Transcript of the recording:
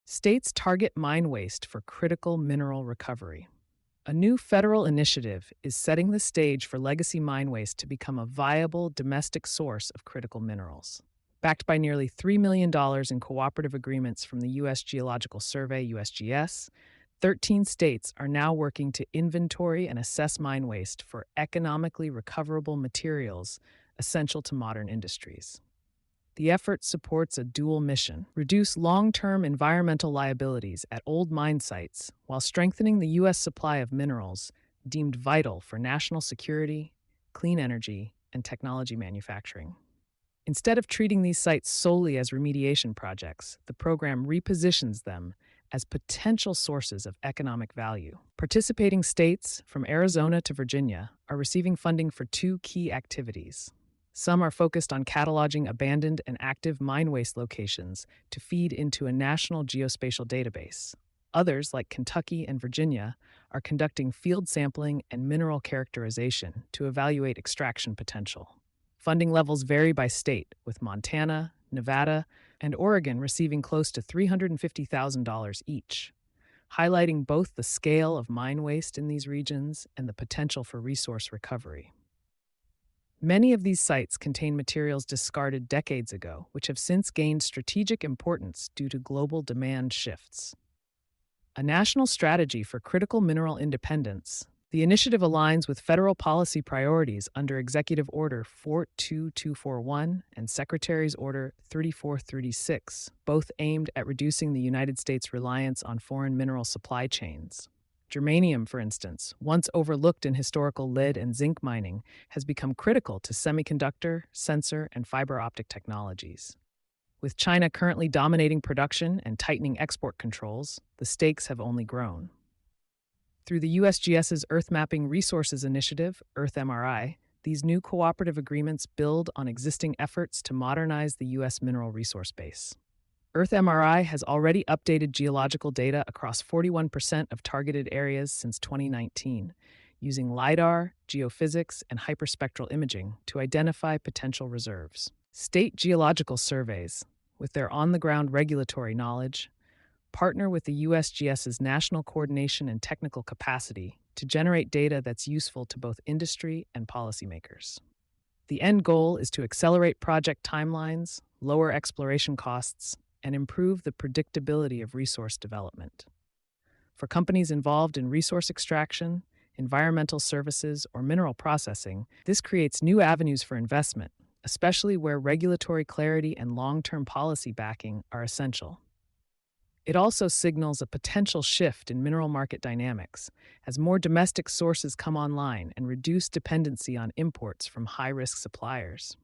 States target mine waste for critical mineral recovery. A new federal initiative is setting the stage for legacy mine waste to become a viable domestic source of critical minerals. Backed by nearly $3 million in cooperative agreements from the U.S. Geological Survey, USGS, 13 states are now working to inventory and assess mine waste for economically recoverable materials essential to modern industries. The effort supports a dual mission: reduce long term environmental liabilities at old mine sites while strengthening the U.S. supply of minerals deemed vital for national security, clean energy, and technology manufacturing. Instead of treating these sites solely as remediation projects, the program repositions them as potential sources of economic value. Participating states, from Arizona to Virginia, are receiving funding for two key activities. Some are focused on cataloging abandoned and active mine waste locations to feed into a national geospatial database. Others, like Kentucky and Virginia, are conducting field sampling and mineral characterization to evaluate extraction potential. Funding levels vary by state, with Montana, Nevada, and Oregon receiving close to $350,000 each, highlighting both the scale of mine waste in these regions and the potential for resource recovery. Many of these sites contain materials discarded decades ago, which have since gained strategic importance due to global demand shifts. A national strategy for critical mineral independence, the initiative aligns with federal policy priorities under Executive Order 42241 and Secretary's Order 3436, both aimed at reducing the United States' reliance on foreign mineral supply chains. Germanium, for instance, once overlooked in historical lead and zinc mining, has become critical to semiconductor, sensor, and fiber optic technologies. With China currently dominating production and tightening export controls, the stakes have only grown. Through the USGS's Earth Mapping Resources Initiative, EarthMRI, these new cooperative agreements build on existing efforts to modernize the U.S. mineral resource base. EarthMRI has already updated geological data across 41% of targeted areas since 2019, using LIDAR, geophysics, and hyperspectral imaging to identify potential reserves. State geological surveys, with their on-the-ground regulatory knowledge, partner with the USGS's national coordination and technical capacity to generate data that's useful to both industry and policymakers. The end goal is to accelerate project timelines, lower exploration costs, and improve the predictability of resource development. For companies involved in resource extraction, environmental services, or mineral processing, this creates new avenues for investment, especially where regulatory clarity and long-term policy backing are essential. It also signals a potential shift in mineral market dynamics as more domestic sources come online and reduce dependency on imports from high-risk suppliers.